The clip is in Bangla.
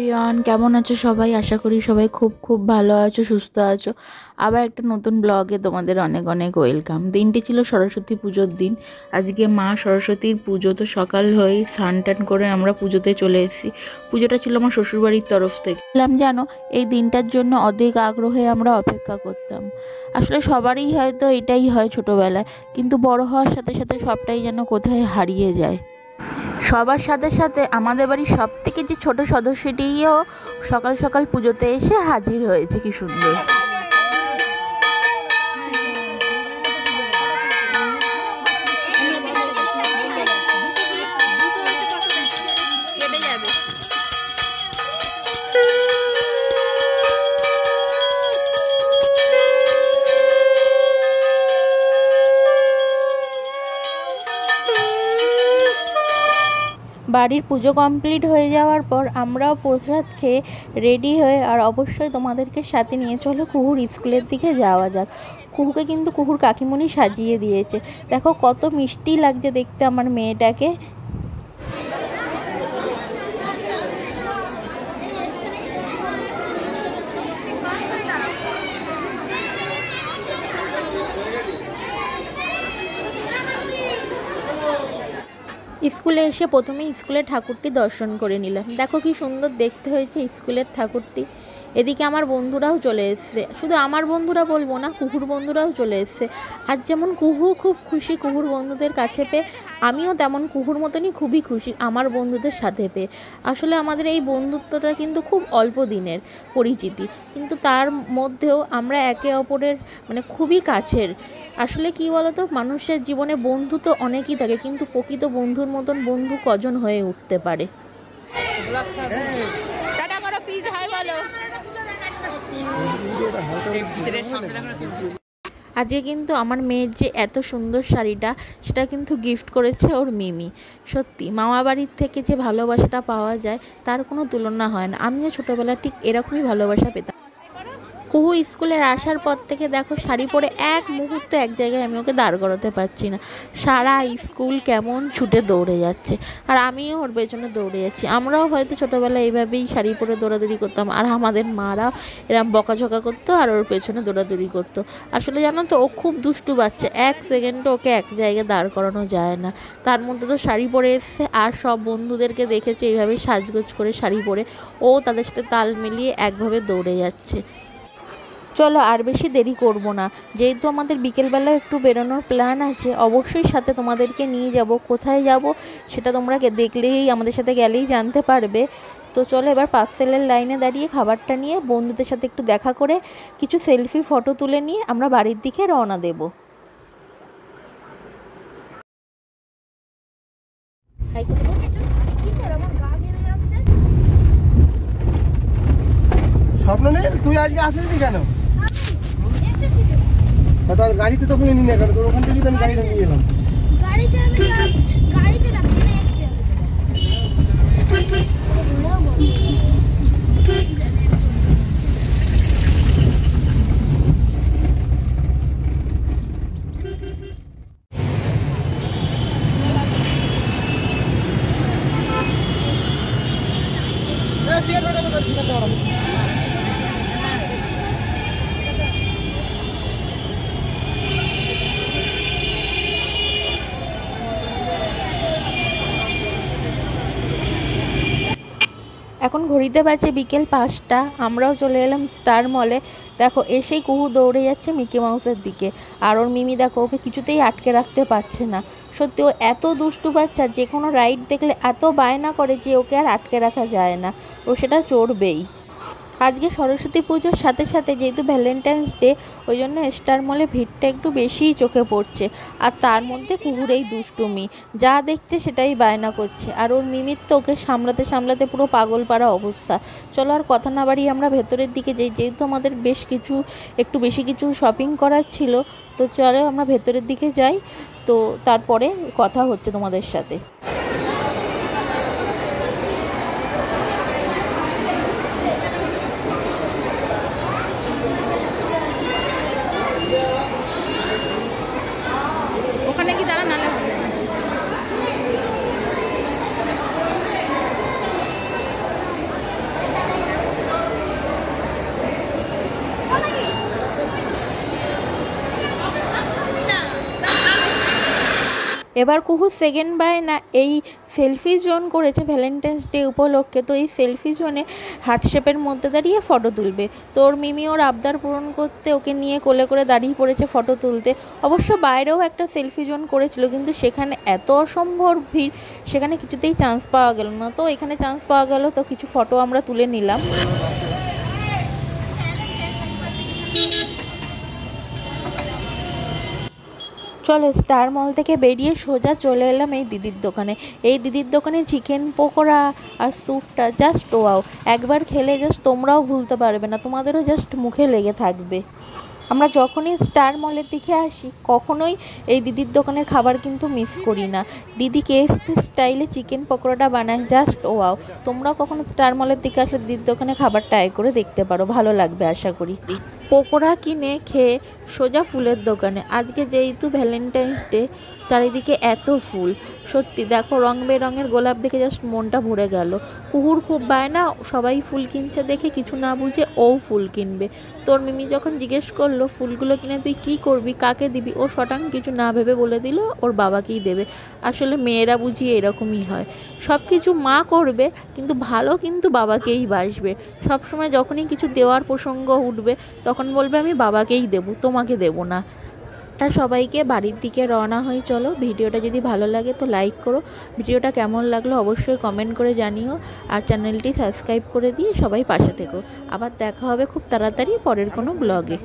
এভরিওয়ান, কেমন আছো সবাই? আশা করি সবাই খুব খুব ভালো আছো, সুস্থ আছো। আবার একটা নতুন ব্লগে তোমাদের অনেক অনেক ওয়েলকাম। দিনটি ছিল সরস্বতী পুজোর দিন। আজকে মা সরস্বতীর পুজো, তো সকাল হয়ে স্নান টান করে আমরা পুজোতে চলে এসেছি। পুজোটা ছিল আমার শ্বশুরবাড়ির তরফ থেকে। বললাম জানো, এই দিনটার জন্য অধিক আগ্রহে আমরা অপেক্ষা করতাম। আসলে সবারই হয়তো এটাই হয় ছোটোবেলায়, কিন্তু বড় হওয়ার সাথে সাথে সবটাই যেন কোথায় হারিয়ে যায়। সবার সাথে সাথে আমাদের বাড়ির সব থেকে যে ছোট সদস্যটিও সকাল সকাল পুজোতে এসে হাজির হয়েছে। কি সুন্দর! বাড়ির পুজো কমপ্লিট হয়ে যাওয়ার পর আমরাও প্রসাদ খেয়ে রেডি হয়ে আর অবশ্যই তোমাদেরকে সাথে নিয়ে চলো কুহুর স্কুলের দিকে যাওয়া যাক। কুহুকে কিন্তু কুহুর কাকিমণি সাজিয়ে দিয়েছে। দেখো কত মিষ্টি লাগছে দেখতে আমার মেয়েটাকে। স্কুলে এসে প্রথমেই স্কুলের ঠাকুরটি দর্শন করে নিলাম। দেখো কি সুন্দর দেখতে হয়েছে স্কুলের ঠাকুরটি। এদিকে আমার বন্ধুরাও চলে এসছে। শুধু আমার বন্ধুরা বলবো না, কুহুর বন্ধুরাও চলে এসছে। আর যেমন কুহু খুব খুশি কুহুর বন্ধুদের কাছে পেয়ে, আমিও তেমন কুহুর মতনই খুবই খুশি আমার বন্ধুদের সাথে পেয়ে। আসলে আমাদের এই বন্ধুত্বটা কিন্তু খুব অল্প দিনের পরিচিতি, কিন্তু তার মধ্যেও আমরা একে অপরের খুবই কাছের। আসলে কি বলতো, মানুষের জীবনে বন্ধু তো অনেকই থাকে, কিন্তু প্রকৃত বন্ধুর মতন বন্ধু কজন হয়ে উঠতে পারে। আজকে কিন্তু আমার মেয়ের যে এত সুন্দর শাড়িটা, সেটা কিন্তু গিফট করেছে ওর মিমি। সত্যি মামা বাড়ির থেকে যে ভালোবাসাটা পাওয়া যায় তার কোনো তুলনা হয় না। আমিও ছোটোবেলা ঠিক এরকমই ভালোবাসা পেতাম। কুহু স্কুলের আসার পর থেকে দেখো শাড়ি পরে এক মুহূর্তে এক জায়গায় আমি ওকে দাঁড় করাতে পারছি না। সারা স্কুল কেমন ছুটে দৌড়ে যাচ্ছে, আর আমিও ওর পেছনে দৌড়ে যাচ্ছি। আমরাও হয়তো ছোটোবেলায় এইভাবেই শাড়ি পরে দৌড়াদৌড়ি করতাম, আর আমাদের মারা এরম বকাঝকা করতো আর ওর পেছনে দৌড়াদৌড়ি করতো। আসলে জানো তো, ও খুব দুষ্টু বাচ্চা, এক সেকেন্ডে ওকে এক জায়গায় দাঁড় করানো যায় না। তার মধ্যে তো শাড়ি পরে এসছে, আর সব বন্ধুদেরকে দেখেছে এইভাবেই সাজগোজ করে শাড়ি পরে, ও তাদের সাথে তাল মিলিয়ে একভাবে দৌড়ে যাচ্ছে। চলো আর বেশি দেরি করব না, যেহেতু আমাদের বিকেলবেলা একটু বেরোনোর প্ল্যান আছে। অবশ্যই সাথে তোমাদেরকে নিয়ে যাব। কোথায় যাব সেটা তোমরা দেখলেই, আমাদের সাথে গেলেই জানতে পারবে। তো চলো এবার পার্সেলের লাইনে দাঁড়িয়ে খাবারটা নিয়ে বন্ধুদের সাথে একটু দেখা করে কিছু সেলফি ফটো তুলে নিয়ে আমরা বাড়ির দিকে রওনা দেব। স্বপ্ন নেই, তুই আজকে আসিসনি কেন? তার গাড়িতে তখন নিয়ে না কেন? তোর ওখান থেকে আমি গাড়িটা নিয়ে এলাম। এখন ঘড়িতে বাজে বিকেল 5টা। আমরাও চলে এলাম স্টার মলে। দেখো এসেই কুহু দৌড়ে যাচ্ছে মিকি মাউসের দিকে, আর ওর মিমি দেখো ওকে কিছুতেই আটকে রাখতে পারছে না। সত্যি ও এত দুষ্টু বাচ্চা, যে কোনো রাইড দেখলে এত বায়না করে যে ওকে আর আটকে রাখা যায় না, ও সেটা চড়বেই। আজকে সরস্বতী পুজোর সাথে সাথে যেহেতু ভ্যালেন্টাইন্স ডে, ওই জন্য স্টার মলে ভিড়টা একটু বেশিই চোখে পড়ছে। আর তার মধ্যে কুহুর এই দুষ্টুমি, যা দেখছে সেটাই বায়না করছে, আর ওর মিমির তো ওকে সামলাতে সামলাতে পুরো পাগল পাড়া অবস্থা। চলো আর কথা না বাড়িয়ে আমরা ভেতরের দিকে যাই, যেহেতু আমাদের একটু বেশি কিছু শপিং করার ছিল। তো চলো আমরা ভেতরের দিকে যাই, তো তারপরে কথা হচ্ছে তোমাদের সাথে। এবার কুহু সেকেন্ড বায়না এই সেলফি জোন করেছে ভ্যালেন্টাইন্স ডে উপলক্ষে। তো এই সেলফি জোনে হার্ট শেপের মধ্যে দাঁড়িয়ে ফটো তুলবে। তো ওর মিমি ওর আবদার পূরণ করতে ওকে নিয়ে কোলে করে দাঁড়িয়ে পড়েছে ফটো তুলতে। অবশ্য বাইরেও একটা সেলফি জোন করেছিল, কিন্তু সেখানে এত অসম্ভব ভিড়, সেখানে কিছুতেই চান্স পাওয়া গেল না। তো এখানে চান্স পাওয়া গেল, তো কিছু ফটো আমরা তুলে নিলাম। চলো স্টার মল থেকে বেরিয়ে সোজা চলে এলাম এই দিদির দোকানে। এই দিদির দোকানে চিকেন পকোড়া আর স্যুপটা জাস্ট ওয়াও, একবার খেলে জাস্ট তোমরাও ভুলতে পারবে না, তোমাদেরও জাস্ট মুখে লেগে থাকবে। আমরা যখনই স্টার মলের দিকে আসি কখনোই এই দিদির দোকানের খাবার কিন্তু মিস করি না। দিদি KFC স্টাইলে চিকেন পকোড়াটা বানায় জাস্ট ওয়াও। তোমরাও কখনো স্টার মলের দিকে আসলে দিদির দোকানে খাবার ট্রাই করে দেখতে পারো, ভালো লাগবে আশা করি। পকোড়া কিনে খেয়ে সোজা ফুলের দোকানে। আজকে যেহেতু ভ্যালেন্টাইন্স ডে, চারিদিকে এত ফুল, সত্যি দেখো রং বেরঙের গোলাপ দেখে জাস্ট মনটা ভরে গেল। কুহুর খুব বায়না, সবাই ফুল কিনছে দেখে কিছু না বুঝে ও ফুল কিনবে। তোর মিমি যখন জিজ্ঞেস করলো ফুলগুলো কিনে তুই কী করবি, কাকে দিবি, ও শটাং কিছু না ভেবে বলে দিল ওর বাবাকেই দেবে। আসলে মেয়েরা বুঝিয়ে এরকমই হয়, সব কিছু মা করবে কিন্তু ভালো কিন্তু বাবাকেই বাসবে। সবসময় যখনই কিছু দেওয়ার প্রসঙ্গ উঠবে তখন বলবে আমি বাবাকেই দেবো, তোমাকে দেবো না। সবাইকে বাড়ির দিকে রওনা হয়ে চলো। ভিডিওটা যদি ভালো লাগে তো লাইক করো, ভিডিওটা কেমন লাগলো অবশ্যই কমেন্ট করে জানিও, আর চ্যানেলটি সাবস্ক্রাইব করে দিয়ে সবাই পাশে থেকো। আবার দেখা হবে খুব তাড়াতাড়ি পরের কোনো ব্লগে।